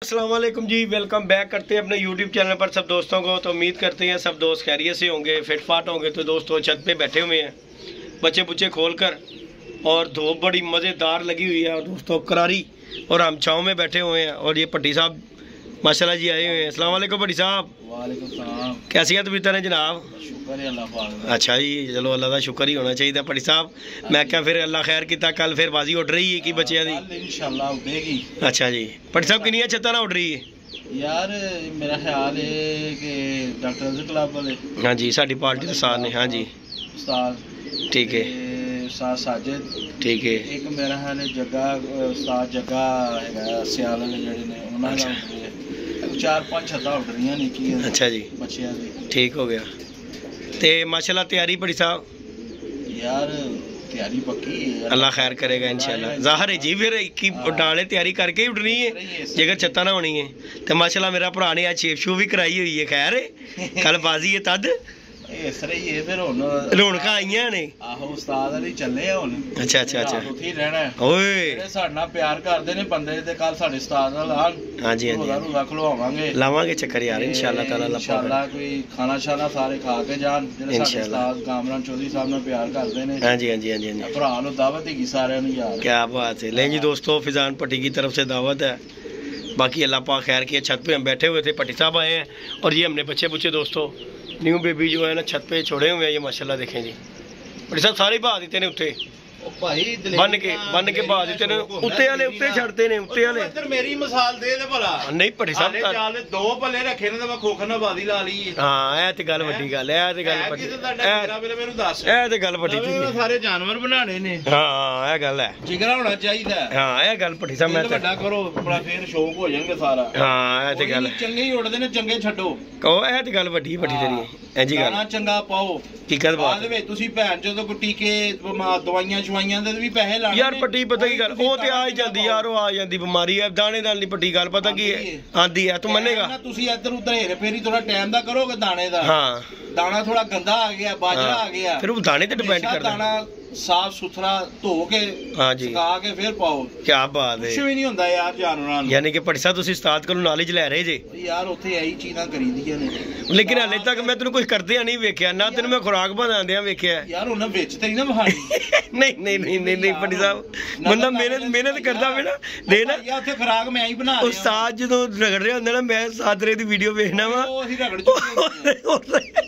अस्सलाम वालेकुम जी, welcome back करते हैं अपने YouTube चैनल पर सब दोस्तों को। तो उम्मीद करते हैं सब दोस्त खैरियत से होंगे, फिट फाट होंगे। तो दोस्तों छत पे बैठे हुए हैं बच्चे बुच्चे खोल कर, और धूप बड़ी मज़ेदार लगी हुई है और दोस्तों करारी, और हम छाँव में बैठे हुए हैं। और ये भट्टी साहब माशाल्लाह जी आए हुए हैं। अस्सलाम वालेकुम भट्टी साहब। वालेकुम सलाम। कैसी तबीयत है जनाब? शुक्र है अल्लाह पाक दा। अच्छा जी, चलो अल्लाह का शुक्र ही होना चाहिए। भट्टी साहब मैं क्या फिर अल्लाह खैर किया, कल फिर बाजी उड़ रही है कि बच्चों की? इंशाल्लाह उड़ेगी। अच्छा जी, भट्टी साहब कितनी छत्तां ना उड़ रही है? यार मेरा ख्याल है कि डॉक्टर अज़र क्लब वाले, हाँ जी, साडी पार्टी के साथ ने। हाँ जी उस्ताद, ठीक है, उस्ताद साजिद, ठीक है। एक मेरा ख्याल है जग्गा, उस्ताद जग्गा है सियाल वाले जेडे ने उन्हां दा उड़ रहे 4-5 छत्तां उड़ रही निक्की। अच्छा जी, बच्चियां दी ठीक हो गया। ते माशाल्लाह तैयारी बड़ी साहब यार, तैयारी पक्की है, अल्लाह खैर करेगा इंशाल्लाह। ज़ाहिर है जी, फिर की डाले तैयारी करके ही उठनी है जेकर छत्ता ना होनी है। तो माशाल्लाह मेरा भरा ने आज शेप शू भी कराई हुई है। खैर है कल बाजी है तद इस तरह ही है। फिर हुन रौनकां आईयां ने। आहो उस्ताद अली चले आ हुन। अच्छा अच्छा अच्छा, उत्थे ही रहना है। ओए ਜਿਹੜੇ ਸਾਡੇ ਨਾਲ ਪਿਆਰ ਕਰਦੇ ਨੇ ਬੰਦੇ ਤੇ ਕੱਲ ਸਾਡੇ ਉਸਤਾਦ ਨਾਲ ਆਣ। हाँ जी हाँ जी, ਰੋਜ਼ਾ ਖਲਵਾਵਾਂਗੇ, लावांगे चक्कर यार इंशाल्लाह ताला। इंशाल्लाह कोई खाना शाना ਸਾਰੇ ਖਾ ਕੇ ਜਾਣ ਜਿਹੜੇ ਸਾਡੇ ਉਸਤਾਦ ਕਾਮਰਾਨ ਚੌਧਰੀ ਸਾਹਿਬ ਨਾਲ ਪਿਆਰ ਕਰਦੇ ਨੇ। हाँ जी हाँ जी हाँ जी हाँ जी, ਭਰਾ ਨੂੰ ਦਾਵਤ ਹੈਗੀ ਸਾਰਿਆਂ ਨੂੰ यार। क्या बात है। लें जी दोस्तों, फिजान पट्टी की तरफ से दावत है। बाकी अल्लाह पाक खैर किया। छत पे हम बैठे हुए थे, पट्टी साहब आए हैं और ये हमने बच्चे बुच्चे दोस्तों न्यू बेबी जो है ना छत पे छोड़े हुए हैं। ये माशाल्लाह देखें जी, पट्टी साहब सारे बहा देते ने उत्ते ਉਹ ਭਾਈ बन के बहा देते ने उत्ते वाले, उत्ते छड़ते ने उत्ते वाले। ਇੱਧਰ ਮੇਰੀ ਮਿਸਾਲ ਦੇ ਦੇ ਭਲਾ। नहीं पट्टी साहब ਹਾਲੇ ਚਾਲ ਦੇ ਦੋ ਭੱਲੇ ਰੱਖੇ ਨੇ ਤੇ ਮੈਂ ਖੋਖਰ ਬਾਦੀ ਲਾ ਲਈ। हाँ ਇਹ ਤੇ ਗੱਲ ਵੱਡੀ ਗੱਲ ਹੈ, ਇਹ ਤੇ ਗੱਲ ਵੱਡੀ, ਮੈਨੂੰ ਦੱਸ ਇਹ ਤੇ ਗੱਲ ਵੱਡੀ ਜੀ। ਸਾਰੇ ਜਾਨਵਰ ਬਣਾਣੇ ਨੇ। ਹਾਂ ਇਹ ਗੱਲ ਹੈ, ਜਿਗਰਾ ਹੋਣਾ ਚਾਹੀਦਾ। ਹਾਂ ਇਹ ਗੱਲ ਪੱਟੀ ਸਾਹਿਬ ਮੈਂ ਤਾਂ ਵੱਡਾ ਕਰੋ ਬੜਾ, ਫੇਰ ਸ਼ੌਕ ਹੋ ਜਾਣਗੇ ਸਾਰਾ। ਹਾਂ ਇਹ ਤੇ ਗੱਲ ਚੰਗੇ ਹੀ ਉੜਦੇ ਨੇ, ਚੰਗੇ ਛੱਡੋ। ਕਹੋ ਇਹ ਤੇ ਗੱਲ ਵੱਡੀ ਵੱਡੀ ਤੇਰੀ ਹੈ ਜੀ ਗੱਲ। ਖਾਣਾ ਚੰਗਾ ਪਾਓ, ਹਕੀਕਤ ਬਾਅਦ ਵਿੱਚ ਤੁਸੀਂ ਭੈਣ ਜਦੋਂ ਕੋਈ ਟੀਕੇ ਦਵਾਈਆਂ ਸ਼ਵਾਈਆਂ ਦੇ ਵੀ ਪੈਸੇ ਲਾਣੇ ਯਾਰ। ਪੱਟੀ ਪਤਾ ਕੀ ਗੱਲ, ਉਹ ਤੇ ਆ ਹੀ ਜਾਂਦੀ ਯਾਰ, ਉਹ ਆ ਜਾਂਦੀ ਬਿਮਾਰੀ ਹੈ ਦਾਣੇ ਨਾਲ ਨਹੀਂ ਪੱਟੀ। ਗੱਲ ਪਤਾ ਕੀ ਹੈ ਆਂਦੀ ਹੈ, ਤੂੰ ਮੰਨੇਗਾ? ਤੁਸੀਂ ਇੱਧਰ ਉੱਧਰ ਹੇਰ ਫੇਰੀ ਥੋੜਾ ਟਾਈਮ ਦਾ ਕਰੋਗੇ ਦਾਣੇ ਦਾ। ਹਾਂ ਦਾਣਾ ਥੋੜਾ ਗੰਦਾ ਆ ਗਿਆ, ਬਾਜਰਾ ਆ ਗਿਆ, ਫਿਰ ਉਹ ਦਾਣੇ ਤੇ ਡਿਪੈਂਡ ਕਰਦਾ। ਦਾਣਾ ਸਾਫ ਸੁਥਰਾ ਧੋ ਕੇ ਸੁਕਾ ਕੇ ਫਿਰ ਪਾਓ। ਕੀ ਬਾਤ ਹੈ। ਕੁਝ ਵੀ ਨਹੀਂ ਹੁੰਦਾ ਯਾਰ ਜਾਨਵਰਾਂ ਨੂੰ। ਯਾਨੀ ਕਿ ਪੱਟੀ ਸਾਹਿਬ ਤੁਸੀਂ ਉਸਤਾਦ ਕੋਲੋਂ ਨੌਲੇਜ ਲੈ ਰਹੇ ਜੇ ਯਾਰ। ਉੱਥੇ ਇਹੀ ਚੀਜ਼ਾਂ ਕਰੀਦੀਆਂ ਨੇ, ਲੇਕਿਨ ਹਾਲੇ ਤੱਕ ਮੈਂ ਤੈਨੂੰ ਕੁਝ ਕਰਦਿਆਂ ਨਹੀਂ ਵੇਖਿਆ, ਨਾ ਤੈਨੂੰ ਮੈਂ ਖੁਰਾਕ ਬਣਾਉਂਦਿਆਂ ਵੇਖਿਆ ਯਾਰ। ਉਹਨਾਂ ਵਿੱਚ ਤੇ ਨਹੀਂ ਨਾ ਬਹਾਨੀ। ਨਹੀਂ ਨਹੀਂ ਨਹੀਂ ਨਹੀਂ ਨਹੀਂ ਪੱਟੀ ਸਾਹਿਬ, ਬੰਦਾ ਮਿਹਨਤ ਕਰਦਾ ਵੇ ਨਾ ਦੇ ਨਾ। ਉੱਥੇ ਖੁਰਾਕ ਮੈਂ ਹੀ ਬਣਾ ਰਿਹਾ। ਉਸਤਾਦ ਜਦੋਂ ਰਗੜ ਰਿਹਾ ਹੁੰਦਾ ਨਾ, ਮੈਂ ਸਾਦਰੇ ਦੀ ਵੀਡੀਓ ਵੇਖਣਾ ਵਾ, ਉਹ ਅਸੀਂ ਰਗੜ ਚੁੱਕੇ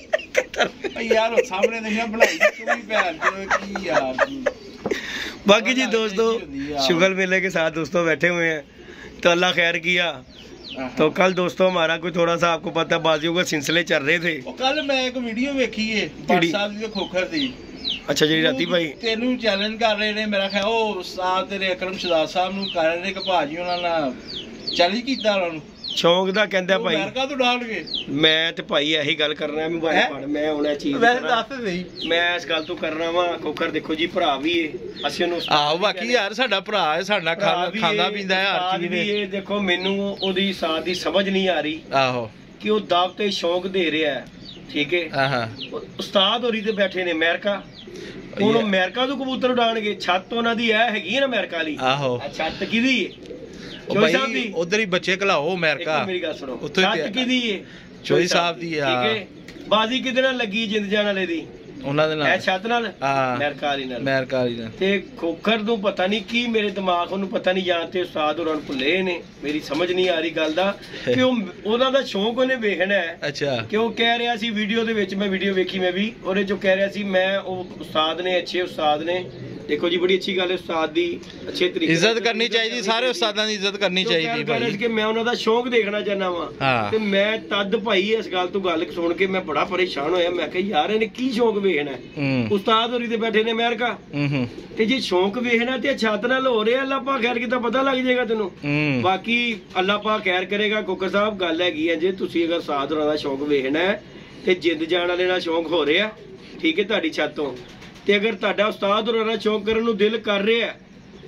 यार। सामने नहीं बनाई तू भी भैन की यार। बाकी जी दोस्तों शुगर मेले के साथ दोस्तों बैठे हुए हैं, तो अल्लाह खैर किया। तो कल दोस्तों हमारा कोई थोड़ा सा आपको पता है बाजियों के सिलसिले चल रहे थे। कल मैं एक वीडियो देखी है भट्ट साहब दी खोखर दी। अच्छा जी राती भाई तेनू चैलेंज कर रहे ने, मेरा ख्याल ओ उस्ताद तेरे अकरम शहजाद साहब नु कर रहे ने कि भाजी उन्हां नाल चैलेंज कीता उन्हां नु शौक दा कहंदा भाई। अमेरिका तो डाल के मैं ते भाई यही गल करना मोबाइल फड़, मैं हुण ए चीज वैसे दस सही मैं इस गल तो करना वा। खोखर देखो जी भरा भी है, ਅਸੀਂ ਉਹਨੂੰ ਆਹ ਬਾਕੀ ਯਾਰ ਸਾਡਾ ਭਰਾ ਹੈ, ਸਾਡਾ ਖਾਂਦਾ ਪੀਂਦਾ ਹੈ ਹਰ ਚੀਜ਼ ਵੀ। ਇਹ ਦੇਖੋ ਮੈਨੂੰ ਉਹਦੀ ਸਾਥ ਦੀ ਸਮਝ ਨਹੀਂ ਆ ਰਹੀ। ਆਹੋ ਕਿ ਉਹ ਦਾਵਤ ਤੇ ਸ਼ੌਕ ਦੇ ਰਿਹਾ ਹੈ, ਠੀਕ ਹੈ। ਹਾਂ ਉਸਤਾਦ ਹੋਰੀ ਤੇ ਬੈਠੇ ਨੇ ਅਮਰੀਕਾ, ਹੁਣ ਅਮਰੀਕਾ ਤੋਂ ਕਬੂਤਰ ਉਡਾਣਗੇ। ਛੱਤ ਉਹਨਾਂ ਦੀ ਇਹ ਹੈਗੀ ਹੈ ਨਾ ਅਮਰੀਕਾ ਵਾਲੀ। ਆਹੋ ਛੱਤ ਕਿਹਦੀ ਹੈ? ਚੋਈ ਸਾਹਿਬ ਦੀ। ਉਧਰ ਹੀ ਬੱਚੇ ਘਲਾਓ ਅਮਰੀਕਾ। ਮੇਰੀ ਗੱਲ ਸੁਣੋ, ਛੱਤ ਕਿਹਦੀ ਹੈ? ਚੋਈ ਸਾਹਿਬ ਦੀ ਆ। ਠੀਕ ਹੈ। ਬਾਜ਼ੀ ਕਿਹਦੇ ਨਾਲ ਲੱਗੀ? ਜਿੰਦ ਜਾਨ ਵਾਲੇ ਦੀ ਉਹਨਾਂ ਦੇ ਨਾਲ। ਇਹ ਛੱਤ ਨਾਲ ਅਮਰੀਕਾ ਵਾਲੀ ਨਾਲ। ਅਮਰੀਕਾ ਵਾਲੀ ਨਾਲ। ਤੇ ਖੋਖਰ ਨੂੰ ਪਤਾ ਨਹੀਂ ਕੀ ਮੇਰੇ ਦਿਮਾਗ ਉਹਨੂੰ ਪਤਾ ਨਹੀਂ, ਜਾਂ ਤੇ ਉਸਤਾਦ ਹੋਰਾਂ ਨੂੰ ਭੁੱਲੇ ਨੇ। ਮੇਰੀ ਸਮਝ ਨਹੀਂ ਆ ਰਹੀ ਗੱਲ ਦਾ ਕਿ ਉਹਨਾਂ ਦਾ ਸ਼ੌਂਕ ਉਹਨੇ ਵੇਖਣਾ ਹੈ। ਅੱਛਾ। ਕਿ ਉਹ ਕਹਿ ਰਿਹਾ ਸੀ ਵੀਡੀਓ ਦੇ ਵਿੱਚ, ਮੈਂ ਵੀਡੀਓ ਵੇਖੀ ਮੈਂ ਵੀ, ਉਹਦੇ ਚੋਂ ਕਹਿ ਰਿਹਾ ਸੀ ਮੈਂ ਉਹ ਉਸਤਾਦ ਨੇ, ਅੱਛੇ ਉਸਤਾਦ ਨੇ। देखो जी बड़ी अच्छी गल है, उस्ताद दी अच्छे तरीके इज्जत करनी चाहिए, सारे उस्तादां दी इज्जत करनी चाहिए भाई। कि मैं उन्हां दा शौक देखना चाहना वा ते मैं तद भाई इस गल तो गल सुन के मैं बड़ा परेशान होया। मैं कहा यार इहने की शौक वेखना है? उस्ताद होरी ते बैठे ने अमेरिका ते जे शौक वेखना ते छत नाल हो रिहा, अल्लाह पाक खैर कीता पता लग जाएगा तेनू। बाकी अल्लाह पाक खैर करेगा। कोकर साहब गल हैगी है, जे तुसीं अगर उस्ताद होरां दा शौक वेखना है ते जिंद जान वाले नाल शौक हो रिहा, ठीक है, तुहाडी छत तो। ਤੇ ਅਗਰ ਤੁਹਾਡਾ ਉਸਤਾਦ ਹੋਰਾਂ ਨਾਲ ਸ਼ੌਕ ਕਰਨ ਨੂੰ ਦਿਲ ਕਰ ਰਿਹਾ,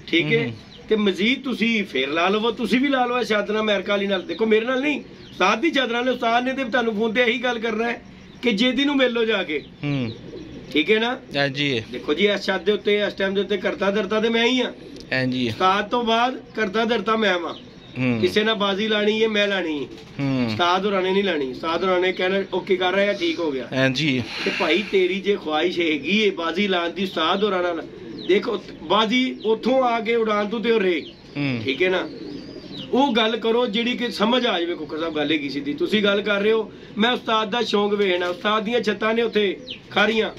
ਠੀਕ ਹੈ, ਤੇ ਮਜ਼ੀਦ ਤੁਸੀਂ ਫੇਰ ਲਾ ਲਵੋ। ਤੁਸੀਂ ਵੀ ਲਾ ਲਓ ਛੱਤ ਨਾਲ ਅਮਰੀਕਾ ਵਾਲੀ ਨਾਲ। ਦੇਖੋ ਮੇਰੇ ਨਾਲ ਨਹੀਂ, ਉਸਤਾਦ ਦੀ ਛੱਤ ਨਾਲ। ਉਸਤਾਦ ਨੇ ਤੇ ਤੁਹਾਨੂੰ ਫੋਨ ਤੇ ਇਹੀ ਗੱਲ ਕਰਨਾ ਹੈ ਕਿ ਜੇਦੀ ਨੂੰ ਮਿਲ ਲਓ ਜਾ ਕੇ। ਠੀਕ ਹੈ ਨਾ? ਹਾਂਜੀ। ਦੇਖੋ ਜੀ ਇਸ ਛੱਤ ਦੇ ਉੱਤੇ ਇਸ ਟਾਈਮ ਦੇ ਉੱਤੇ ਕਰਤਾ ਧਰਤਾ ਤੇ ਮੈਂ ਹੀ ਆ। ਹਾਂਜੀ। ਉਸਤਾਦ ਤੋਂ ਬਾਅਦ ਕਰਤਾ ਧਰਤਾ ਮੈਂ ਵਾਂ। ਕਿਸੇ ਨਾਲ ਬਾਜ਼ੀ ਲਾਣੀ ਹੈ, ਮੈਂ ਲਾਣੀ ਹੈ। ਉਸਤਾਦ ਹੋਰਾਂ ਨੇ ਨਹੀਂ ਲਾਣੀ। ਉਸਤਾਦ ਹੋਰਾਂ ਨੇ ਕਹਿਣਾ ਓਕੇ ਕਰ ਰਿਹਾ, ਠੀਕ ਹੋ ਗਿਆ। ਹਾਂਜੀ ਤੇ ਭਾਈ ਤੇਰੀ ਜੇ ਖੁਆਇਸ਼ ਹੈਗੀ ਹੈ ਬਾਜ਼ੀ ਲਾਣ ਦੀ ਉਸਤਾਦ ਹੋਰਾਂ ਨਾਲ, ਦੇਖੋ ਬਾਜ਼ੀ ਉੱਥੋਂ ਆ ਕੇ ਉਡਾਨ ਤੋਂ ਤੇ ਉਹ ਰੇ, ਠੀਕ ਹੈ ਨਾ, ਉਹ ਗੱਲ ਕਰੋ ਜਿਹੜੀ ਕਿ ਸਮਝ ਆ ਜਾਵੇ। ਕੁੱਕਰ ਸਾਹਿਬ ਗੱਲ ਹੈਗੀ ਸਿੱਧੀ, ਤੁਸੀਂ ਗੱਲ ਕਰ ਰਹੇ ਹੋ, ਮੈਂ ਉਸਤਾਦ ਦਾ ਸ਼ੌਂਕ ਵੇਖਣਾ। ਉਸਤਾਦ ਦੀਆਂ ਛੱਤਾਂ ਨੇ ਉੱਥੇ ਖਾਰੀਆਂ,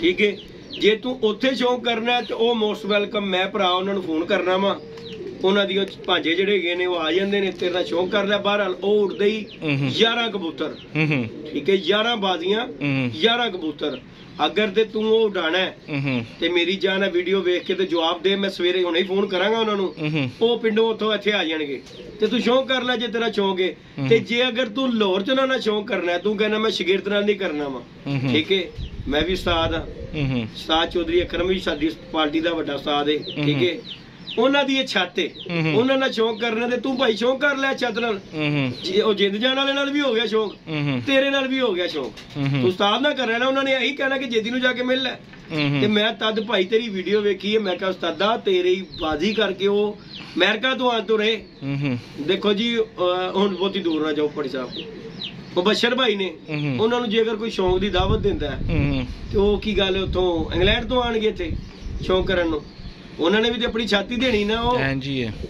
ਠੀਕ ਹੈ। ਜੇ ਤੂੰ ਉੱਥੇ ਸ਼ੌਂਕ ਕਰਨਾ ਤੇ ਉਹ ਮੋਸਟ ਵੈਲਕਮ। ਮੈਂ ਭਰਾ ਉਹਨਾਂ ਨੂੰ ਫੋਨ ਕਰਨਾ ਵਾ, ਉਹਨਾਂ ਦੀ ਭਾਂਜੇ ਜਿਹੜੇ ਹੈਗੇ ਨੇ ਉਹ ਆ ਜਾਂਦੇ ਨੇ, ਤੇਰੇ ਨਾਲ ਸ਼ੌਂਕ ਕਰ ਲਿਆ। ਬਹਰਹਾਲ ਉਹ ਉੱਡਦੇ ਹੀ 11 ਕਬੂਤਰ, ਠੀਕ ਹੈ, 11 ਬਾਜ਼ੀਆਂ 11 ਕਬੂਤਰ। ਅਗਰ ਤੇ ਤੂੰ ਉਹ ਉਡਾਣਾ ਤੇ ਮੇਰੀ ਜਾਨ ਹੈ, ਵੀਡੀਓ ਵੇਖ ਕੇ ਤੇ ਜਵਾਬ ਦੇ। ਮੈਂ ਸਵੇਰੇ ਹੁਣੇ ਹੀ ਫੋਨ ਕਰਾਂਗਾ ਉਹਨਾਂ ਨੂੰ, ਉਹ ਪਿੰਡੋਂ ਉੱਥੋਂ ਇੱਥੇ ਆ ਜਾਣਗੇ। ਤੇ ਤੂੰ ਸ਼ੌਂਕ ਕਰ ਲੈ ਜੇ ਤੇਰਾ ਸ਼ੌਂਕ ਹੈ। ਤੇ ਜੇ ਅਗਰ ਤੂੰ ਲਾਹੌਰ ਚ ਨਾ ਸ਼ੌਂਕ ਕਰਨਾ, ਤੂੰ ਕਹਿੰਦਾ ਮੈਂ ਸ਼ਾਗਿਰਦ ਨਾਲ ਨਹੀਂ ਕਰਨਾ ਵਾ, ਠੀਕ ਹੈ। ਮੈਂ ਵੀ ਉਸਤਾਦ ਹਾਂ, ਉਸਤਾਦ ਚੌਧਰੀ ਅਕਰਮ ਵੀ ਸਾਡੀ ਪਾਰਟੀ ਦਾ ਵੱਡਾ ਉਸਤਾਦ ਹੈ, ਠੀਕ ਹੈ। ਉਹਨਾਂ ਦੀ ਇਹ ਛੱਤ ਹੈ, ਉਹਨਾਂ ਨਾਲ ਸ਼ੌਂਕ ਕਰਨਾ ਤੇ ਤੂੰ ਭਾਈ ਸ਼ੌਂਕ ਕਰ ਲੈ ਛੱਤ ਨਾਲ। ਉਹ ਜਿੰਦ ਜਾਣ ਵਾਲੇ ਨਾਲ ਵੀ ਹੋ ਗਿਆ ਸ਼ੌਂਕ, ਤੇਰੇ ਨਾਲ ਵੀ ਹੋ ਗਿਆ ਸ਼ੌਂਕ। ਤੂੰ ਉਸਤਾਦ ਨਾਲ ਕਰ ਰਿਹਾ, ਉਹਨਾਂ ਨੇ ਇਹੀ ਕਹਿਣਾ ਕਿ ਜੇਦੀ ਨੂੰ ਜਾ ਕੇ ਮਿਲ ਲੈ। ਤੇ ਮੈਂ ਤਦ ਭਾਈ ਤੇਰੀ ਵੀਡੀਓ ਵੇਖੀ ਹੈ, ਮੈਂ ਕਿਹਾ ਉਸਤਾਦਾ ਤੇਰੀ ਬਾਜ਼ੀ ਕਰਕੇ ਉਹ ਅਮਰੀਕਾ ਤੋਂ ਆਉਣ ਤੋਂ ਰਹੇ। ਦੇਖੋ ਜੀ ਹੁਣ ਬਹੁਤੀ ਦੂਰ ਨਾ ਜਾਓ ਭਾਈ ਸਾਹਿਬ, ਮੁਬਸ਼ਰ ਭਾਈ ਨੇ, ਉਹਨਾਂ ਨੂੰ ਜੇ ਅਗਰ ਕੋਈ ਸ਼ੌਂਕ ਦੀ ਦਾਵਤ ਦਿੰਦਾ ਤੇ ਉਹ ਕੀ ਗੱਲ ਉੱਥੋਂ ਇੰਗਲੈਂਡ ਤੋਂ ਆਣਗੇ ਇੱਥੇ ਸ਼ੌਂਕ ਕਰਨ ਨੂੰ। ਉਹਨਾਂ ਨੇ ਵੀ ਤੇ ਆਪਣੀ ਛਾਤੀ ਦੇਣੀ ਨਾ ਉਹ,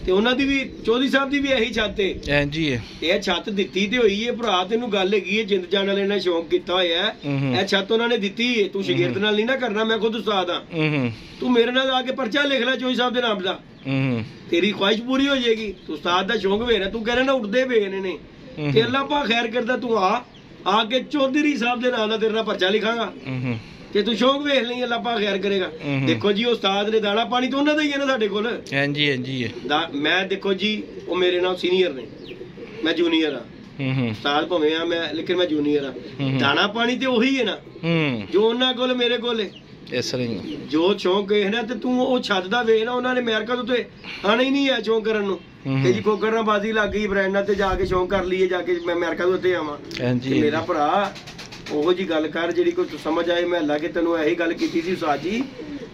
ਤੇ ਉਹਨਾਂ ਦੀ ਵੀ ਚੌਧਰੀ ਸਾਹਿਬ ਦੀ ਵੀ ਇਹੀ ਛੱਤ ਹੈ। ਇਹ ਛੱਤ ਦਿੱਤੀ ਤੇ ਹੋਈ ਹੈ ਭਰਾ, ਤੈਨੂੰ ਗੱਲ ਹੈਗੀ ਹੈ, ਜਿੰਦ ਜਾਣ ਵਾਲੇ ਨੇ ਸ਼ੌਂਕ ਕੀਤਾ ਹੋਇਆ, ਇਹ ਛੱਤ ਉਹਨਾਂ ਨੇ ਦਿੱਤੀ ਹੈ। ਤੂੰ ਸ਼ਾਗਿਰਦ ਨਾਲ ਨਹੀਂ ਨਾ ਕਰਨਾ, ਮੈਂ ਖੁਦ ਉਸਤਾਦ ਹਾਂ। ਤੂੰ ਮੇਰੇ ਨਾਲ ਆ ਕੇ ਪਰਚਾ ਲਿਖ ਲੈ ਚੌਧਰੀ ਸਾਹਿਬ ਦੇ ਨਾਮ ਦਾ, ਤੇਰੀ ਖੁਆਇਸ਼ ਪੂਰੀ ਹੋ ਜਾਏਗੀ। ਤੂੰ ਉਸਤਾਦ ਦਾ ਸ਼ੌਂਕ ਵੇਖ ਰਿਹਾ, ਤੂੰ ਕਹਿ ਰਿਹਾ ਨਾ ਉੱਡਦੇ ਵੇਖਣੇ ਨੇ, ਤੇ ਅੱਲਾ ਪਾ ਖੈਰ ਕਰਦਾ। ਤੂੰ ਆ ਕੇ ਚੌਧਰੀ ਸਾਹਿਬ ਦੇ ਨਾਮ ਦਾ ਤੇਰੇ ਨਾਲ ਪਰਚਾ ਲਿਖਾਂਗਾ ਤੇ ਤੂੰ ਸ਼ੌਂਕ ਵੇਖ ਲਈ, ਅੱਲਾ ਪਾ ਖੈਰ ਕਰੇਗਾ। ਦੇਖੋ ਜੀ ਉਸਤਾਦ ਨੇ ਦਾਣਾ ਪਾਣੀ ਤਾਂ ਉਹਨਾਂ ਦਾ ਹੀ ਹੈ ਨਾ ਸਾਡੇ ਕੋਲ। ਮੈਂ ਦੇਖੋ ਜੀ ਉਹ ਮੇਰੇ ਨਾਲ ਸੀਨੀਅਰ ਨੇ, ਮੈਂ ਜੂਨੀਅਰ ਆ। ਉਸਤਾਦ ਭਾਵੇਂ ਆ ਮੈਂ, ਲੇਕਿਨ ਮੈਂ ਜੂਨੀਅਰ ਆ। ਦਾਣਾ ਪਾਣੀ ਤੇ ਉਹੀ ਹੈ ਨਾ ਜੋ ਉਹਨਾਂ ਕੋਲ ਮੇਰੇ ਕੋਲ ਹੈ। ਇਸ ਤਰ੍ਹਾਂ ਜੋ ਸ਼ੌਂਕ ਵੇਖ ਨਾ, ਤੇ ਤੂੰ ਉਹ ਛੱਤ ਦਾ ਵੇਖ ਨਾ, ਉਹਨਾਂ ਨੇ ਅਮਰੀਕਾ ਤੋਂ ਤੇ ਆਣਾ ਹੀ ਨਹੀਂ ਹੈ ਸ਼ੌਂਕ ਕਰਨ ਨੂੰ। ਤੇ ਜੀ ਕੋਕਰ ਨਾਲ ਬਾਜ਼ੀ ਲੱਗ ਗਈ ਬ੍ਰਾਂਡ ਨਾਲ ਤੇ ਜਾ ਕੇ ਸ਼ੌਂਕ ਕਰ ਲਈਏ, ਜਾ ਕੇ ਮੈਂ ਅਮਰੀਕਾ ਤੋਂ ਉੱਥੇ ਆਵਾਂ। ਮੇਰਾ ਭਰਾ ਉਹੋ ਜੀ ਗੱਲ ਕਰ ਜਿਹੜੀ ਕੋਈ ਸਮਝ ਆਏ। ਮੈਂ ਅੱਲਾ ਕੇ ਤੈਨੂੰ ਇਹੀ ਗੱਲ ਕੀਤੀ ਸੀ ਸਾਜੀ,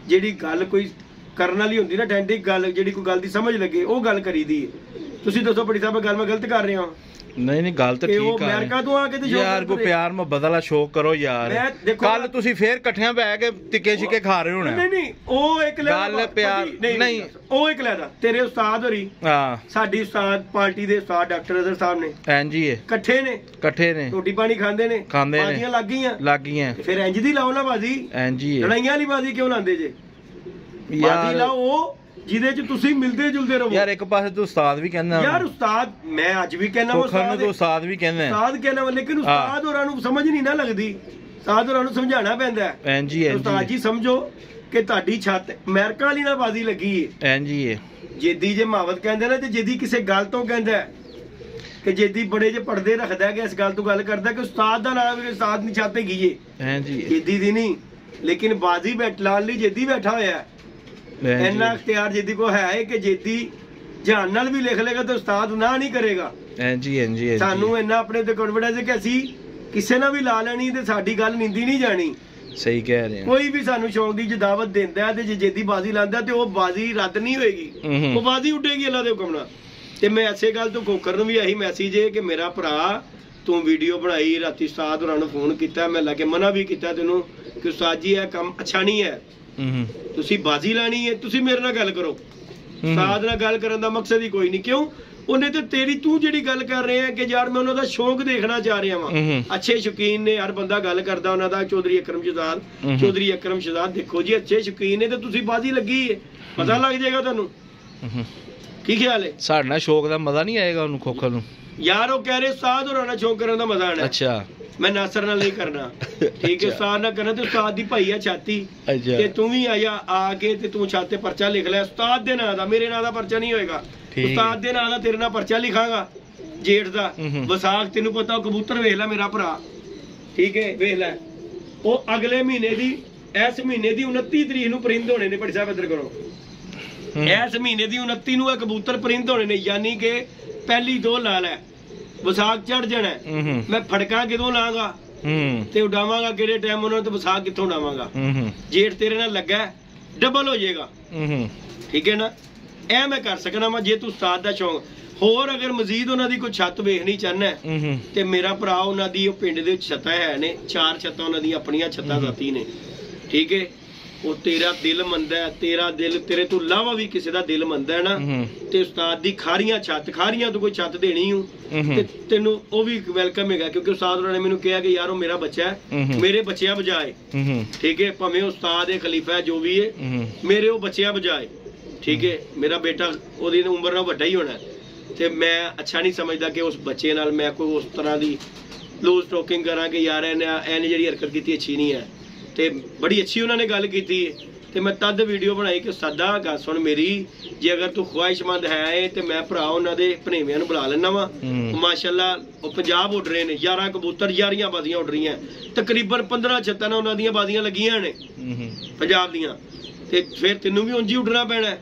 ਜਿਹੜੀ ਗੱਲ ਕੋਈ ਕਰਨ ਵਾਲੀ ਹੁੰਦੀ ਨਾ, ਅਟੈਂਟਿਕ ਗੱਲ, ਜਿਹੜੀ ਕੋਈ ਗੱਲ ਦੀ ਸਮਝ ਲੱਗੇ ਉਹ ਗੱਲ ਕਰੀਦੀ ਹੈ। ਤੁਸੀਂ ਦੱਸੋ ਬੜੀ ਸਾਹਿਬ ਗੱਲ ਮੈਂ ਗਲਤ ਕਰ ਰਿਹਾ ਹਾਂ? ਨਹੀਂ ਗੱਲ ਤਾਂ ਠੀਕ ਆ ਅਮਰੀਕਾ ਤੋਂ ਆ ਕੇ ਤੇ ਯਾਰ ਕੋ ਪਿਆਰ ਮੁਹੱਬਤ ਵਾਲਾ ਸ਼ੌਕ ਕਰੋ ਯਾਰ। ਕੱਲ ਤੁਸੀਂ ਫੇਰ ਇਕੱਠਿਆਂ ਬਹਿ ਕੇ ਟਿੱਕੇ ਛਿੱਕੇ ਖਾ ਰਹੇ ਹੋਣਾ। ਨਹੀਂ ਉਹ ਇੱਕ ਗੱਲ ਪਿਆਰ ਨਹੀਂ, ਉਹ ਇੱਕ ਲੈਦਾ ਤੇਰੇ ਉਸਤਾਦ ਹੋਰੀ, ਹਾਂ ਸਾਡੀ ਉਸਤਾਦ ਪਾਰਟੀ ਦੇ ਉਸਤਾਦ ਡਾਕਟਰ ਅਜ਼ਹਰ ਸਾਹਿਬ ਨੇ, ਹਾਂਜੀ ਇਕੱਠੇ ਨੇ ਰੋਟੀ ਪਾਣੀ ਖਾਂਦੇ ਨੇ, ਬਾਜ਼ੀਆਂ ਲੱਗ ਗਈਆਂ ਫਿਰ ਇੰਜ ਦੀ ਲਾਓ ਨਾ ਬਾਜ਼ੀ, ਹਾਂਜੀ ਲੜਾਈਆਂ ਵਾਲੀ ਬਾਜ਼ੀ ਕਿਉਂ ਲਾਉਂਦੇ ਜੇ? ਬਾਜ਼ੀ ਲਾਓ ਜਿਹਦੇ ਚ ਤੁਸੀਂ ਮਿਲਦੇ ਜੁਲਦੇ ਰਹੋ ਯਾਰ। ਇੱਕ ਪਾਸੇ ਤੂੰ ਉਸਤਾਦ ਵੀ ਕਹਿੰਦਾ ਯਾਰ, ਉਸਤਾਦ ਮੈਂ ਅੱਜ ਵੀ ਕਹਿੰਦਾ ਉਸਤਾਦ ਵੀ ਕਹਿੰਦਾ, ਲੇਕਿਨ ਉਸਤਾਦ ਹੋਰਾਂ ਨੂੰ ਸਮਝ ਨਹੀਂ ਨਾ ਲੱਗਦੀ। ਉਸਤਾਦ ਹੋਰਾਂ ਨੂੰ ਸਮਝਾਉਣਾ ਪੈਂਦਾ ਹੈ। ਉਸਤਾਦ ਜੀ ਸਮਝੋ ਕਿ ਤੁਹਾਡੀ ਛੱਤ ਅਮਰੀਕਾ ਵਾਲੀ ਨਾਲ ਬਾਜ਼ੀ ਲੱਗੀ ਹੈ। ਜੇਦੀ ਜੇ ਮਾਵਤ ਕਹਿੰਦੇ ਨਾ, ਤੇ ਜੇਦੀ ਕਿਸੇ ਗੱਲ ਤੋਂ ਕਹਿੰਦਾ ਕਿ ਜੇਦੀ ਬੜੇ ਜੇ ਪਰਦੇ ਰੱਖਦਾ ਕਿ ਇਸ ਗੱਲ ਤੋਂ ਗੱਲ ਕਰਦਾ ਕਿ ਉਸਤਾਦ ਦਾ ਨਾਮ ਉਸਤਾਦ ਦੀ ਛੱਤ ਹੈਗੀ ਹੈ, ਜੇਦੀ ਦੀ ਨਹੀਂ। ਲੇਕਿਨ ਬਾਜ਼ੀ ਲਾਉਣ ਲਈ ਜੇਦੀ ਬੈਠਾ ਹੋਇਆ, ਇੰਨਾ ਇਖਤਿਆਰ ਜੇਦੀ ਕੋ ਹੈ ਕਿ ਜੇਦੀ ਜਾਨ ਨਾਲ ਵੀ ਲਿਖ ਲੇਗਾ ਤੇ ਉਸਤਾਦ ਨਾ ਨਹੀਂ ਕਰੇਗਾ। ਸਾਨੂੰ ਇੰਨਾ ਆਪਣੇ ਤੇ ਕੌਨਫੀਡੈਂਸ ਹੈ ਕਿ ਅਸੀਂ ਕਿਸੇ ਨਾਲ ਵੀ ਲਾ ਲੈਣੀ ਤੇ ਸਾਡੀ ਗੱਲ ਨਿੰਦੀ ਨਹੀਂ ਜਾਣੀ। ਸਹੀ ਕਹਿ ਰਹੇ ਕੋਈ ਵੀ ਸਾਨੂੰ ਸ਼ੌਂਕ ਦੀ ਦਾਵਤ ਦਿੰਦਾ ਤੇ ਜੇ ਜੇਦੀ ਬਾਜ਼ੀ ਲਾਂਦਾ ਤੇ ਉਹ ਬਾਜ਼ੀ ਰੱਦ ਨਹੀਂ ਹੋਏਗੀ, ਉਹ ਬਾਜ਼ੀ ਉੱਡੇਗੀ ਅੱਲਾ ਦੇ ਹੁਕਮ ਨਾਲ। ਤੇ ਮੈਂ ਐਸੇ ਗੱਲ ਤੋਂ ਕੋਕਰ ਨੂੰ ਵੀ ਇਹੀ ਮੈਸੇਜ ਹੈ ਕਿ ਮੇਰਾ ਭਰਾ ਤੂੰ ਵੀਡੀਓ ਬਣਾਈ, ਰਾਤੀ ਉਸਤਾਦ ਹੋਰਾਂ ਨੂੰ ਫੋਨ ਕੀਤਾ, ਮੈਂ ਲਾ ਕੇ ਮਨਾ ਵੀ ਕੀਤਾ ਤੈਨੂੰ ਕਿ ਉਸਤਾਦ ਜੀ ਇਹ ਕੰਮ ਅੱਛਾ ਨਹੀਂ ਹੈ, ਤੁਸੀਂ ਬਾਜ਼ੀ ਲਾਣੀ ਹੈ, ਤੁਸੀਂ ਮੇਰੇ ਨਾਲ ਗੱਲ ਕਰੋ। ਉਸਤਾਦ ਨਾਲ ਗੱਲ ਕਰਨ ਦਾ ਮਕਸਦ ਹੀ ਕੋਈ ਨਹੀਂ। ਕਿਉਂ? ਉਹਨੇ ਤੇ ਤੇਰੀ ਤੂੰ ਜਿਹੜੀ ਗੱਲ ਕਰ ਰਹੇ ਆ ਕਿ ਯਾਰ ਮੈਂ ਉਹਨਾਂ ਦਾ ਸ਼ੌਂਕ ਦੇਖਣਾ ਚਾਹ ਰਿਹਾ ਵਾਂ। ਅੱਛੇ ਸ਼ੌਕੀਨ ਨੇ, ਹਰ ਬੰਦਾ ਗੱਲ ਕਰਦਾ ਉਹਨਾਂ ਦਾ। ਚੌਧਰੀ ਅਕਰਮ ਸ਼ਹਜ਼ਾਦ ਦੇਖੋ ਜੀ ਅੱਛੇ ਸ਼ੌਕੀਨ ਨੇ, ਤੇ ਤੁਸੀਂ ਬਾਜ਼ੀ ਲੱਗੀ ਹੈ, ਪਤਾ ਲੱਗ ਜਾਏਗਾ ਤੁਹਾਨੂੰ। ਕੀ ਖਿਆਲ ਹੈ? ਸਾਡੇ ਨਾਲ ਸ਼ੌਕ ਦਾ ਮਜ਼ਾ ਨਹੀਂ ਆਏਗਾ ਉਹਨੂੰ ਖੋਖਰ ਨੂੰ ਯਾਰ? ਉਹ ਕਹਿ ਰਹੇ ਉਸਤਾਦ ਹੋਰਾਂ ਨਾਲ ਸ਼ੌਕ ਕਰਨ ਦਾ ਮਜ਼ਾ ਆਣਾ। ਅੱਛਾ, ਮੈਂ ਨਾਸਰ ਨਾਲ ਨਹੀਂ ਕਰਨਾ, ਠੀਕ ਹੈ? ਉਸਤਾਦ ਨਾਲ ਕਰਨਾ ਤੇ ਉਸਤਾਦ ਦੀ ਭਾਈ ਆ ਛਾਤੀ, ਤੇ ਤੂੰ ਵੀ ਆ ਕੇ ਤੇ ਤੂੰ ਛਾਤੇ ਪਰਚਾ ਲਿਖ ਲੈ ਉਸਤਾਦ ਦੇ ਨਾਂ ਦਾ। ਮੇਰੇ ਨਾਂ ਦਾ ਪਰਚਾ ਨਹੀਂ ਹੋਏਗਾ, ਉਸਤਾਦ ਦੇ ਨਾਂ ਦਾ ਤੇਰੇ ਨਾਲ ਪਰਚਾ ਲਿਖਾਂਗਾ। ਜੇਠ ਦਾ ਵਿਸਾਖ, ਤੈਨੂੰ ਪਤਾ ਉਹ ਕਬੂਤਰ ਵੇਖ ਲੈ ਮੇਰਾ ਭਰਾ, ਠੀਕ ਹੈ? ਵੇਖ ਲੈ, ਉਹ ਅਗਲੇ ਮਹੀਨੇ ਦੀ, ਇਸ ਮਹੀਨੇ ਦੀ 29 ਤਰੀਕ ਨੂੰ ਪਰਿੰਦ ਹੋਣੇ ਨੇ। ਬੜੀ ਸਾਹਿਬ ਇੱਧਰ ਕਰੋ, ਇਸ ਮਹੀਨੇ ਦੀ 29 ਨੂੰ ਇਹ ਕਬੂਤਰ ਪਰਿੰਦ ਹੋਣੇ ਨੇ, ਯਾਨੀ ਕਿ ਪਹਿਲੀ ਦੋ ਲਾਲ ਹੈ, ਵਿਸਾਖ ਚੜ ਜਾਣਾ। ਮੈਂ ਫੜਕਾਂ ਕਿਦੋਂ ਲਾਂਗਾ ਤੇ ਉਡਾਵਾਂਗਾ ਕਿਹੜੇ ਟਾਈਮ ਉਹਨਾਂ ਨੂੰ, ਤੇ ਵਿਸਾਖ ਕਿੱਥੋਂ ਉਡਾਵਾਂਗਾ? ਜੇਠ ਤੇਰੇ ਨਾਲ ਲੱਗਾ ਡਬਲ ਹੋ ਜਾਏਗਾ, ਠੀਕ ਹੈ ਨਾ? ਇਹ ਮੈਂ ਕਰ ਸਕਣਾ ਵਾ ਜੇ ਤੂੰ ਉਸਤਾਦ ਦਾ ਸ਼ੌਂਕ। ਹੋਰ ਅਗਰ ਮਜ਼ੀਦ ਉਹਨਾਂ ਦੀ ਕੋਈ ਛੱਤ ਵੇਖਣੀ ਚਾਹਨਾ ਤੇ ਮੇਰਾ ਭਰਾ ਉਹਨਾਂ ਦੀ ਉਹ ਪਿੰਡ ਦੇ ਵਿੱਚ ਛੱਤਾਂ ਹੈ ਨੇ, 4 ਛੱਤਾਂ ਉਹਨਾਂ ਦੀਆਂ ਆਪਣੀਆਂ ਛੱਤਾਂ ਜ਼ਾਤੀ ਨੇ, ਠੀਕ ਹੈ। ਉਹ ਤੇਰਾ ਦਿਲ ਮੰਨਦਾ, ਤੇਰਾ ਦਿਲ ਤੇਰੇ ਤੋਂ ਇਲਾਵਾ ਵੀ ਕਿਸੇ ਦਾ ਦਿਲ ਮੰਨਦਾ ਨਾ, ਤੇ ਉਸਤਾਦ ਦੀ ਖਾਰੀਆਂ ਛੱਤ, ਖਾਰੀਆਂ ਤੋਂ ਕੋਈ ਛੱਤ ਦੇਣੀ ਹੂੰ ਤੇ ਤੈਨੂੰ ਉਹ ਵੀ ਵੈਲਕਮ ਹੈਗਾ, ਕਿਉਂਕਿ ਉਸਤਾਦ ਉਹਨਾਂ ਨੇ ਮੈਨੂੰ ਕਿਹਾ ਕਿ ਯਾਰ ਉਹ ਮੇਰਾ ਬੱਚਾ ਹੈ, ਮੇਰੇ ਬੱਚਿਆਂ ਬਜਾਏ, ਠੀਕ ਹੈ। ਭਾਵੇਂ ਉਸਤਾਦ ਹੈ, ਖਲੀਫਾ ਹੈ, ਜੋ ਵੀ ਹੈ, ਮੇਰੇ ਉਹ ਬੱਚਿਆਂ ਬਜਾਏ, ਠੀਕ ਹੈ। ਮੇਰਾ ਬੇਟਾ ਉਹਦੀ ਉਮਰ ਨਾਲ ਵੱਡਾ ਹੀ ਹੋਣਾ, ਤੇ ਮੈਂ ਅੱਛਾ ਨਹੀਂ ਸਮਝਦਾ ਕਿ ਉਸ ਬੱਚੇ ਨਾਲ ਮੈਂ ਕੋਈ ਉਸ ਤਰ੍ਹਾਂ ਦੀ ਲੂਜ਼ ਟੋਕਿੰਗ ਕਰਾਂ ਕਿ ਯਾਰ ਇਹਨੇ ਜਿਹੜੀ ਹਰਕਤ ਕੀਤੀ ਅੱਛੀ ਨਹੀਂ ਹੈ। ਤੇ ਬੜੀ ਅੱਛੀ ਉਹਨਾਂ ਨੇ ਗੱਲ ਕੀਤੀ ਹੈ, ਤੇ ਮੈਂ ਤਦ ਵੀਡੀਓ ਬਣਾਈ ਕਿ ਸਾਦਾ ਗੱਲ ਸੁਣ ਮੇਰੀ, ਜੇ ਅਗਰ ਤੂੰ ਖੁਆਇਸ਼ਮੰਦ ਹੈ ਤੇ ਮੈਂ ਭਰਾ ਉਹਨਾਂ ਦੇ ਭਣੇਵਿਆਂ ਨੂੰ ਬੁਲਾ ਲੈਣਾ ਵਾ। ਮਾਸ਼ਾਅੱਲਾ ਉਹ ਪੰਜਾਬ ਉੱਡ ਰਹੇ ਨੇ, 11 ਕਬੂਤਰ, 11 ਬਾਜ਼ੀਆਂ ਉੱਡ ਰਹੀਆਂ, ਤਕਰੀਬਨ 15 ਛੱਤਾਂ ਨਾਲ ਉਹਨਾਂ ਦੀਆਂ ਬਾਜ਼ੀਆਂ ਲੱਗੀਆਂ ਨੇ ਪੰਜਾਬ ਦੀਆਂ, ਤੇ ਫਿਰ ਤੈਨੂੰ ਵੀ ਉਂਝ ਹੀ ਉੱਡਣਾ ਪੈਣਾ,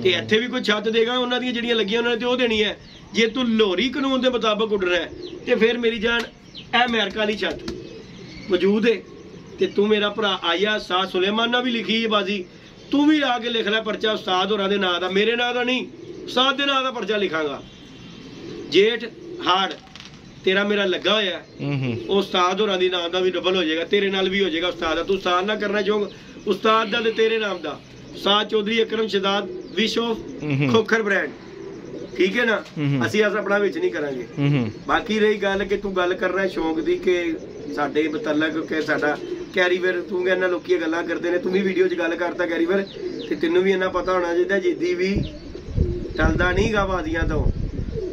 ਤੇ ਇੱਥੇ ਵੀ ਕੋਈ ਛੱਤ ਦੇਗਾ ਉਹਨਾਂ ਦੀਆਂ ਜਿਹੜੀਆਂ ਲੱਗੀਆਂ ਉਹਨਾਂ ਨੇ ਤੇ ਉਹ ਦੇਣੀ ਹੈ। ਜੇ ਤੂੰ ਲੋਹਰੀ ਕਾਨੂੰਨ ਦੇ ਮੁਤਾਬਕ ਉੱਡਣਾ ਤੇ ਫਿਰ ਮੇਰੀ ਜਾਨ ਇਹ ਅਮਰੀਕਾ ਦੀ ਛੱਤ ਮੌਜੂਦ ਹੈ, ਤੇ ਤੂੰ ਮੇਰਾ ਭਰਾ ਆਇਆ ਉਸਤਾਦ ਸੁਲੇਮਾਨ ਨਾਲ ਵੀ ਲਿਖੀ ਹੈ ਬਾਜ਼ੀ, ਤੂੰ ਵੀ ਆ ਕੇ ਲਿਖ ਲੈ ਪਰਚਾ ਉਸਤਾਦ ਹੋਰਾਂ ਦੇ ਨਾਂ ਦਾ, ਮੇਰੇ ਨਾਂ ਦਾ ਨਹੀਂ, ਉਸਤਾਦ ਦੇ ਨਾਂ ਦਾ ਪਰਚਾ ਲਿਖਾਂਗਾ। ਜੇਠ ਹਾੜ ਤੇਰਾ ਮੇਰਾ ਲੱਗਾ ਹੋਇਆ, ਉਹ ਉਸਤਾਦ ਹੋਰਾਂ ਦੀ ਨਾਂ ਦਾ ਵੀ ਡਬਲ ਹੋ ਜਾਏਗਾ, ਤੇਰੇ ਨਾਲ ਵੀ ਹੋ ਜਾਏਗਾ ਉਸਤਾਦ ਦਾ। ਤੂੰ ਉਸਤਾਦ ਨਾ ਕਰਨਾ ਚਾਹੋਗਾ ਉਸਤਾਦ ਦਾ ਤੇ ਤੇਰੇ ਨਾਮ ਦਾ, ਉਸਤਾਦ ਚੌਧਰੀ ਅਕਰਮ ਸ਼ਹਜ਼ਾਦ ਵਿਸ਼ਵ ਖੋਖਰ ਬ੍ਰਾਂਡ, ਠੀਕ ਹੈ ਨਾ। ਅਸੀਂ ਅਸ ਆਪਣਾ ਵਿੱਚ ਨਹੀਂ ਕਰਾਂਗੇ। ਬਾਕੀ ਰਹੀ ਗੱਲ ਕਿ ਤੂੰ ਗੱਲ ਕਰਨਾ ਸ਼ੌਂਕ ਦੀ ਕਿ ਸਾਡੇ ਮੁਤਲਕ ਕਿ ਸਾਡਾ ਕੈਰੀਵੇਰ, ਤੂੰ ਕਹਿੰਦਾ ਲੋਕੀ ਗੱਲਾਂ ਕਰਦੇ ਨੇ, ਤੂੰ ਵੀ ਵੀਡੀਓ 'ਚ ਗੱਲ ਕਰਤਾ ਕੈਰੀਵੇਰ, ਤੇ ਤੈਨੂੰ ਵੀ ਇੰਨਾ ਪਤਾ ਹੋਣਾ ਚਾਹੀਦਾ ਜਿੱਦੀ ਵੀ ਟਲਦਾ ਨਹੀਂ ਗਾ ਬਾਜ਼ੀਆਂ ਤੋਂ,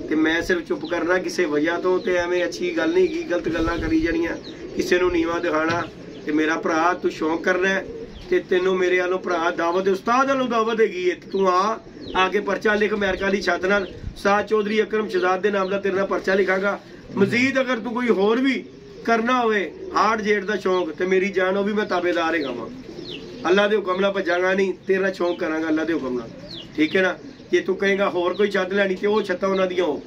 ਤੇ ਮੈਂ ਸਿਰਫ ਚੁੱਪ ਕਰਨਾ ਕਿਸੇ ਵਜ੍ਹਾ ਤੋਂ, ਤੇ ਐਵੇਂ ਅੱਛੀ ਗੱਲ ਨਹੀਂ ਗੀ, ਗਲਤ ਗੱਲਾਂ ਕਰੀ ਜਾਣੀਆਂ, ਕਿਸੇ ਨੂੰ ਨੀਵਾ ਦਿਖਾਣਾ। ਤੇ ਮੇਰਾ ਭਰਾ ਤੂੰ ਸ਼ੌਂਕ ਕਰਨਾ ਤੇ ਤੈਨੂੰ ਮੇਰੇ ਵੱਲੋਂ ਭਰਾ ਦਾਵਤ, ਉਸਤਾਦ ਵੱਲੋਂ ਦਾਵਤ ਹੈਗੀ ਹੈ, ਤੂੰ ਆ ਕੇ ਪਰਚਾ ਲਿਖ ਅਮਰੀਕਾ ਦੀ ਛੱਤ ਨਾਲ, ਉਸਤਾਦ ਚੌਧਰੀ ਅਕਰਮ ਸ਼ਹਜ਼ਾਦ ਦੇ ਨਾਮ ਦਾ ਤੇਰੇ ਨਾਲ ਪਰਚਾ ਲਿਖਾਂਗਾ। ਮਜ਼ੀਦ ਅਗਰ ਤੂੰ ਕੋਈ ਹੋਰ ਵੀ ਕਰਨਾ ਹੋਵੇ ਹਾਰਡ ਜੇਟ ਦਾ ਸ਼ੌਂਕ, ਤੇ ਮੇਰੀ ਜਾਨ ਉਹ ਵੀ ਮੈਂ ਤਾਬੇਦਾਰ ਹੈਗਾ ਵਾਂ, ਅੱਲਾ ਦੇ ਹੁਕਮ ਨਾਲ ਭੱਜਾਂਗਾ ਨਹੀਂ, ਤੇਰਾ ਸ਼ੌਂਕ ਕਰਾਂਗਾ ਅੱਲਾ ਦੇ ਹੁਕਮ ਨਾਲ, ਠੀਕ ਹੈ ਨਾ। ਜੇ ਤੂੰ ਕਹੇਗਾ ਹੋਰ ਕੋਈ ਛੱਤ ਲੈਣੀ ਤੇ ਉਹ ਛੱਤਾਂ ਉਹਨਾਂ ਦੀਆਂ, ਉਹ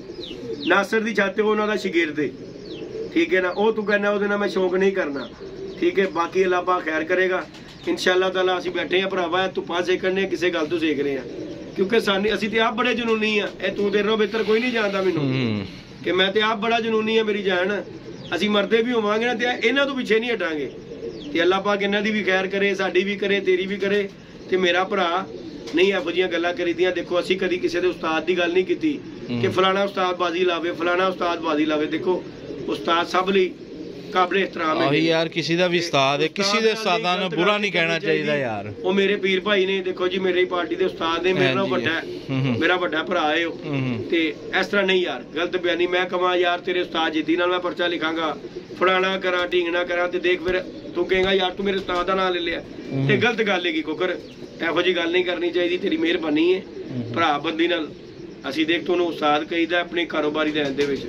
ਨਾਸਰ ਦੀ ਛੱਤ ਉਹਨਾਂ ਦਾ ਸ਼ਗਿਰਦ, ਠੀਕ ਹੈ ਨਾ, ਉਹ ਤੂੰ ਕਹਿੰਦਾ ਉਹਦੇ ਨਾਲ ਮੈਂ ਸ਼ੌਂਕ ਨਹੀਂ ਕਰਨਾ, ਠੀਕ ਹੈ। ਬਾਕੀ ਅੱਲਾ ਪਾ ਖੈਰ ਕਰੇਗਾ ਇਨਸ਼ਾਅੱਲਾ ਤਾਲਾ। ਅਸੀਂ ਬੈਠੇ ਆ ਭਰਾਵਾ, ਧੁੱਪਾਂ ਸੇਕਣੇ ਕਿਸੇ ਗੱਲ ਤੋਂ ਸੇਕ ਰਹੇ ਆ, ਕਿਉਂਕਿ ਅਸੀਂ ਤੇ ਆਪ ਬੜੇ ਜਨੂਨੀ ਆ, ਇਹ ਤੂੰ ਤੇਰੇ ਨਾਲੋਂ ਬਿਹਤਰ ਕੋਈ ਨਹੀਂ ਜਾਣਦਾ ਮੈਨੂੰ, ਕਿ ਮੈਂ ਤੇ ਆਪ ਬੜਾ ਜਨੂਨੀ ਆ ਮੇਰੀ ਜਾਨ। ਅਸੀਂ ਮਰਦੇ ਵੀ ਹੋਵਾਂਗੇ ਨਾ ਤੇ ਇਹਨਾਂ ਤੋਂ ਪਿੱਛੇ ਨਹੀਂ ਹਟਾਂਗੇ, ਤੇ ਅੱਲਾ ਪਾਕ ਇਹਨਾਂ ਦੀ ਵੀ ਖੈਰ ਕਰੇ, ਸਾਡੀ ਵੀ ਕਰੇ, ਤੇਰੀ ਵੀ ਕਰੇ। ਤੇ ਮੇਰਾ ਭਰਾ ਨਹੀਂ ਇਹੋ ਜਿਹੀਆਂ ਗੱਲਾਂ ਕਰੀਦੀਆਂ। ਦੇਖੋ ਅਸੀਂ ਕਦੀ ਕਿਸੇ ਦੇ ਉਸਤਾਦ ਦੀ ਗੱਲ ਨਹੀਂ ਕੀਤੀ ਕਿ ਫਲਾਣਾ ਉਸਤਾਦ ਬਾਜ਼ੀ ਲਾਵੇ, ਫਲਾਣਾ ਉਸਤਾਦ ਬਾਜ਼ੀ ਲਾਵੇ। ਦੇਖੋ ਉਸਤਾਦ ਸਭ ਲਈ ਕਾਬਲੇ ਇhtਰਾਮ ਹੈ ਯਾਰ, ਕਿਸੇ ਦਾ ਵੀ ਉਸਤਾਦ ਹੈ, ਕਿਸੇ ਦੇ ਉਸਤਾਦਾਂ ਨੂੰ ਬੁਰਾ ਨਹੀਂ ਕਹਿਣਾ ਚਾਹੀਦਾ ਯਾਰ। ਉਹ ਮੇਰੇ ਪੀਰ ਭਾਈ ਨੇ, ਦੇਖੋ ਜੀ ਮੇਰੀ ਪਾਰਟੀ ਦੇ ਉਸਤਾਦ ਨੇ, ਮੇਰੇ ਨਾਲ ਵੱਡਾ, ਮੇਰਾ ਵੱਡਾ ਭਰਾ ਹੈ ਉਹ, ਤੇ ਇਸ ਤਰ੍ਹਾਂ ਨਹੀਂ ਯਾਰ ਗਲਤ ਬਿਆਨੀ ਮੈਂ ਕਵਾਂ ਯਾਰ ਤੇਰੇ ਉਸਤਾਦ ਜਿੱਦੀ ਨਾਲ ਮੈਂ ਪਰਚਾ ਲਿਖਾਂਗਾ, ਫਲਾਣਾ ਕਰਾਂ ਢੀਂਗਣਾ ਕਰਾਂ, ਤੇ ਦੇਖ ਫਿਰ ਤੂੰ ਕਹੇਗਾ ਯਾਰ ਤੂੰ ਮੇਰੇ ਉਸਤਾਦ ਦਾ ਨਾਂ ਲੈ ਲਿਆ, ਤੇ ਗਲਤ ਗੱਲ ਹੈਗੀ ਕੋਕਰ, ਇਹੋ ਜਿਹੀ ਗੱਲ ਨਹੀਂ ਕਰਨੀ ਚਾਹੀਦੀ। ਤੇਰੀ ਮਿਹਰਬਾਨੀ ਹੈ ਭਰਾ ਬੰਦੀ ਨਾਲ। ਅਸੀਂ ਦੇਖ ਤੁਹਾਨੂੰ ਉਸਤਾਦ ਕਹੀਦਾ ਆਪਣੀ ਕਾਰੋਬਾਰੀ ਲੈਣ ਦੇ ਵਿੱਚ,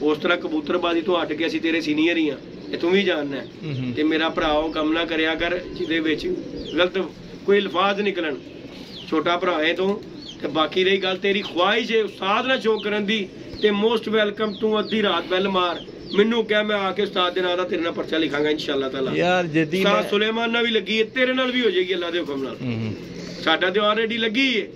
ਉਸ ਤਰ੍ਹਾਂ ਕਬੂਤਰਬਾਜ਼ੀ ਤੋਂ ਹਟ ਕੇ ਅਸੀਂ ਤੇਰੇ ਸੀਨੀਅਰ ਹੀ ਆ, ਇਹ ਤੂੰ ਵੀ ਜਾਣਨਾ। ਤੇ ਮੇਰਾ ਭਰਾ ਉਹ ਕੰਮ ਨਾ ਕਰਿਆ ਕਰ ਜਿਹਦੇ ਵਿੱਚ ਗਲਤ ਕੋਈ ਅਲਫਾਜ਼ ਨਿਕਲਣ, ਛੋਟਾ ਭਰਾ ਹੈ ਤੂੰ। ਤੇ ਬਾਕੀ ਰਹੀ ਗੱਲ ਤੇਰੀ ਖੁਆਇਸ਼ ਹੈ ਉਸਤਾਦ ਨਾਲ ਸ਼ੌਕ ਕਰਨ ਦੀ, ਤੇ ਮੋਸਟ ਵੈਲਕਮ। ਤੂੰ ਅੱਧੀ ਰਾਤ ਬੈਲ ਮਾਰ, ਮੈਨੂੰ ਕਹਿ, ਮੈਂ ਆ ਕੇ ਉਸਤਾਦ ਦੇ ਨਾਂ ਦਾ ਤੇਰੇ ਨਾਲ ਪਰਚਾ ਲਿਖਾਂਗਾ ਇਨਸ਼ਾਅੱਲਾ ਤਾਲਾ। ਯਾਰ ਜਦੀ ਉਸਤਾਦ ਸੁਲੇਮਾਨ ਨਾਲ ਵੀ ਲੱਗੀ ਹੈ, ਤੇਰੇ ਨਾਲ ਵੀ ਹੋ ਜਾਏਗੀ ਅੱਲਾ ਦੇ ਹੁਕਮ ਨਾਲ। ਸਾਡਾ ਤੇ ਆਲਰੇਡੀ ਲੱਗੀ ਹੈ,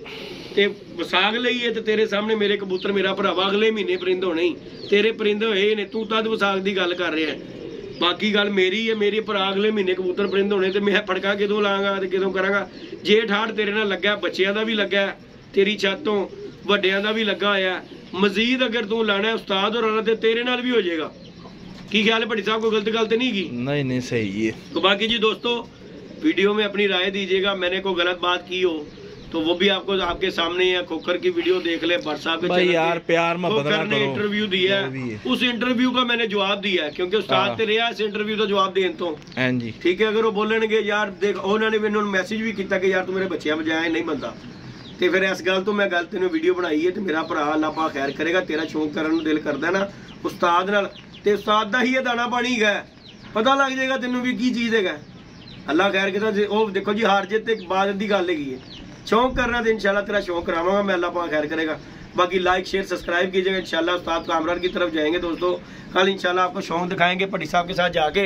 ਤੇ ਵਸਾਗ ਲਈ ਹੈ, ਤੇ ਤੇਰੇ ਸਾਹਮਣੇ ਮੇਰੇ ਕਬੂਤਰ ਮੇਰਾ ਭਰਾਵਾ ਅਗਲੇ ਮਹੀਨੇ ਪਰਿੰਦ ਹੋਣੇ ਹੀ, ਤੇਰੇ ਪਰਿੰਦ ਹੋਏ ਨੇ, ਤੂੰ ਤਦ ਵਸਾਗ ਦੀ ਗੱਲ ਕਰ ਰਿਹਾ। ਬਾਕੀ ਗੱਲ ਮੇਰੀ ਹੈ, ਮੇਰੇ ਭਰਾ ਅਗਲੇ ਮਹੀਨੇ ਕਬੂਤਰ ਪਰਿੰਦ ਹੋਣੇ, ਤੇ ਮੈਂ ਫੜਕਾ ਕਿਦੋਂ ਲਾਂਗਾ ਤੇ ਕਿਦੋਂ ਕਰਾਂਗਾ। ਜੇ ਠਾੜ ਤੇਰੇ ਨਾਲ ਲੱਗਾ, ਬੱਚਿਆਂ ਦਾ ਵੀ ਲੱਗਾ, ਤੇਰੀ ਛੱਤ ਤੋਂ ਵੱਡਿਆਂ ਦਾ ਵੀ ਲੱਗਾ ਹੋਇਆ। ਮਜ਼ੀਦ ਅਗਰ ਤੂੰ ਲਾਣਾ ਉਸਤਾਦ ਹੋਰਾਂ ਤੇ ਤੇਰੇ ਨਾਲ ਵੀ ਹੋ ਜਾਏਗਾ। की ख्याल है भट्टी साहब, कोई गलत गलत नहीं की? नहीं सही है। तो बाकी जी दोस्तों वीडियो में अपनी राय दीजिएगा, मैंने कोई गलत बात की हो तो वो भी आपको आपके सामने है। खोखर की वीडियो देख ले, भट्ट साहब के चैनल यार प्यार में खोखर ने इंटरव्यू दिया है, उस इंटरव्यू का मैंने जवाब दिया है क्योंकि उस्ताद ते रहा इस इंटरव्यू का जवाब देन तो ठीक है। अगर वो बोलणगे यार देख उन्होंने मैंने मैसेज भी किया कि यार तू मेरे बच्चियां बजाए नहीं बनता, तो फिर इस गल तो मैं गल तेन वीडियो बनाई है। तो मेरा भरा अल्लाह पाक खैर करेगा, तेरा शौक करने दिल करदा ना उस्ताद नाल, ते उस्ताद दा ही दाना पानी है, पता लग जाएगा तेनों भी की चीज़ है। अल्लाह खैर करदा। वो देखो जी हार जित एक बाद की गल है, शौक करना तो इंशाल्लाह तेरा शौक करावांगा मैं, अल्लाह पाक खैर करेगा। बाकी लाइक शेयर सब्सक्राइब कीजिएगा। इंशाल्लाह उस्ताद कामरान की तरफ जाएंगे दोस्तों, कल इंशाल्लाह आपको शौक दिखाएंगे भट्टी साहब के साथ जाके,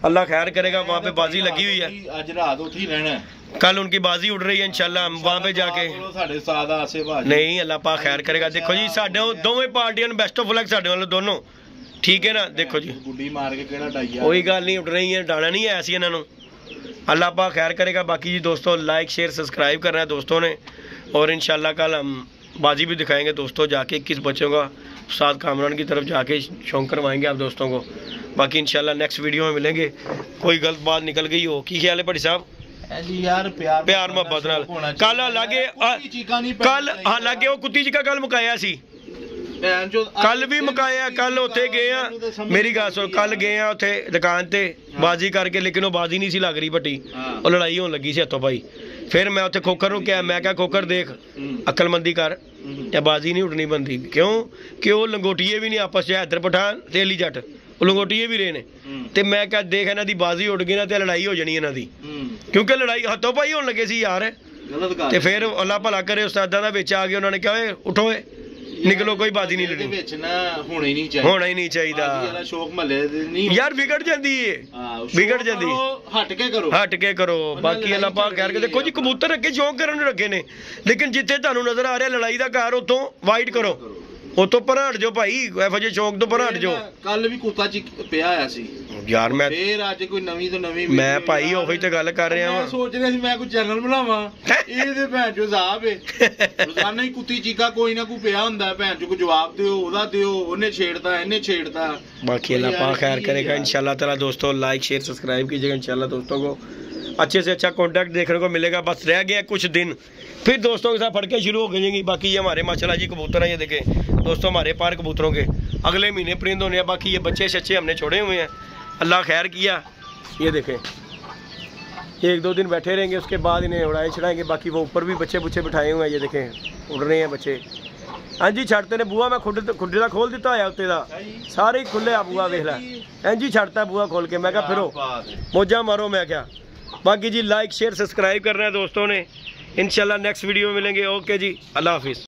अल्लाह खैर करेगा। वहाँ पे बाजी लगी हुई है, आज रात उठी रहना है, कल उनकी बाजी उड़ रही है इंशाल्लाह हम वहां पे जाके नहीं अल्लाह पाक खैर करेगा। देखो जी साडे दोवें पार्टियां नूं बेस्ट ऑफ लक साडे वालों दोनों ठीक है ना। देखो जी गुड्डी मार के केड़ा डाइया कोई गल नहीं उड़ रही है डाना नहीं है ऐसी इन्हां नूं अल्लाह पाक खैर करेगा। बाकी जी दोस्तों लाइक शेयर सब्सक्राइब करना है दोस्तों ने और इंशाल्लाह कल हम बाजी भी दिखाएंगे दोस्तों जाके 21 बच्चों का उस्ताद कामरान की तरफ जाके शौक करवाएंगे आप दोस्तों को। बाकी इंशाल्लाह नेक्स्ट वीडियो में मिलेंगे। कोई गलत बात निकल गई हो की ख्याल है भट्टी साहब यार प्यार मोहब्बत नाल कल हालांकि वो कुत्ती चीका कल मुकाया सी कल भी मुकाया कल उत्थे गए आ मेरी गल सुन कल गए आ उत्थे दुकान ते बाजी करके लेकिन वो बाजी नहीं सी लग रही भट्टी वो लड़ाई होने लगी सी हथों भाई। फिर मैं उत्थे खोकर नूं कहा मैं क्या खोकर देख अकलमंदी कर या बाजी नहीं उठनी बनती क्यों कि वो लंगोटिए भी नहीं आपस च हैदर पठान ते अली जट वो लंगोटिए भी रहे ने ते मैं क्या देख इन्हां दी बाजी उड़ गई ना ते लड़ाई हो जानी इन्हां दी क्योंकि लड़ाई हथों भाई होने लगे सी यार ते फिर अल्लाह भला करे उस्तादां दा विच आ गए उन्होंने कहा उठो निकलो कोई बाजी नहीं लड़नी होना ही नहीं चाहिए शौक महल्ले नहीं यार बिगड़ जाती है बिगड़ जाती है हट के करो। बाकी अल्लाह पाक खैर देखो जी कबूतर अगे शौक करने रखे ने लेकिन जिथे तुहानू नजर आ रहा लड़ाई का घर उतों वाइट करो उतों पर हट जाओ भाई एहो जे शौक तो पर हट जाओ। कल भी कुत्ता पिया आया सी यार मैं फिर आज कोई नवी तो नवी मैं भाई ओही ते गल कर रहा हां सोच रहा सी मैं कोई चैनल बनावां ਇਹ ਤੇ ਭੈਣ ਚੋ ਜ਼ਾਬ ਹੈ ਰੋਜ਼ਾਨਾ ਹੀ ਕੁੱਤੀ ਚੀਕਾ ਕੋਈ ਨਾ ਕੋਈ ਪਿਆ ਹੁੰਦਾ ਹੈ ਭੈਣ ਚੋ ਕੋਈ ਜਵਾਬ ਦਿਓ ਉਹਦਾ ਦਿਓ ਉਹਨੇ ਛੇੜਦਾ ਇਹਨੇ ਛੇੜਦਾ। बाकी अल्लाह पाक खैर करेगा इंशाल्लाह ताला। दोस्तों लाइक शेयर सब्सक्राइब कीजिएगा इंशाल्लाह दोस्तों को अच्छे से अच्छा कांटेक्ट देखने को मिलेगा। बस रह गया कुछ दिन फिर दोस्तों के साथ फड़के शुरू हो जाएंगी। बाकी ये हमारे माशाल्लाह जी कबूतर हैं ये देखें दोस्तों हमारे पार कबूतरों के अगले महीने परिंद होने हैं। बाकी ये बच्चे शच्चे हमने छोड़े हुए हैं अल्लाह खैर किया ये देखें 1-2 दिन बैठे रहेंगे उसके बाद इन्हें उड़ाए चढ़ाएंगे। बाकी वो ऊपर भी बच्चे बुच्चे बिठाए हुए हैं ये देखें उड़ रहे हैं बच्चे। हाँ जी छड़ते ने बूआ मैं खुडे का खोल दिता है उत्ते का सारे ही खुले आ बूआ वेख ला इंज ही छड़ता बूआ खोल के मैं क्या फिरो मौजा मारो मैं क्या। बाकी जी लाइक शेयर सब्सक्राइब करना है दोस्तों ने इंशाल्लाह नेक्स्ट वीडियो में मिलेंगे। ओके जी अल्लाह हाफिज़।